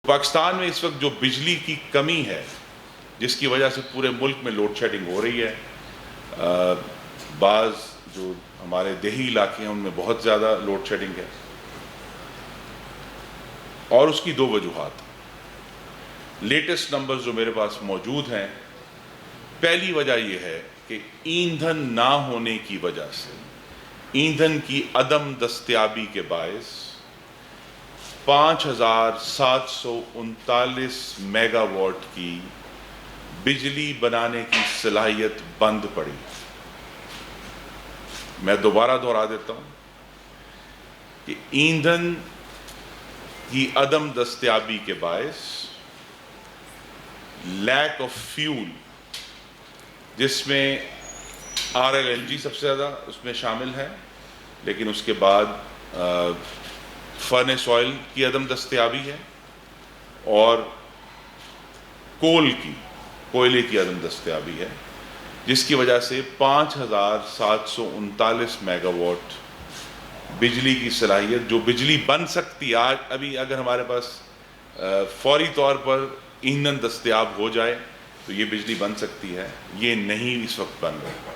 پاکستان میں اس وقت جو بجلی کی کمی ہے جس کی وجہ سے پورے ملک میں لوڈ شیڈنگ ہو رہی ہے، بعض جو ہمارے دیہی علاقے ہیں ان میں بہت زیادہ لوڈ شیڈنگ ہے، اور اس کی دو وجوہات لیٹسٹ نمبرز جو میرے پاس موجود ہیں۔ پہلی وجہ یہ ہے کہ ایندھن نہ ہونے کی وجہ سے، ایندھن کی عدم دستیابی کے باعث 5739 میگا واٹ کی بجلی بنانے کی صلاحیت بند پڑی۔ میں دوبارہ دہرا دیتا ہوں کہ ایندھن کی عدم دستیابی کے باعث لیک آف فیول، جس میں RLNG سب سے زیادہ اس میں شامل ہے، لیکن اس کے بعد فرنس آئل کی عدم دستیابی ہے اور کوئلے کی عدم دستیابی ہے، جس کی وجہ سے 5739 میگا واٹ بجلی کی صلاحیت، جو بجلی بن سکتی آج ابھی اگر ہمارے پاس فوری طور پر ایندھن دستیاب ہو جائے تو یہ بجلی بن سکتی ہے، یہ نہیں اس وقت بن رہا۔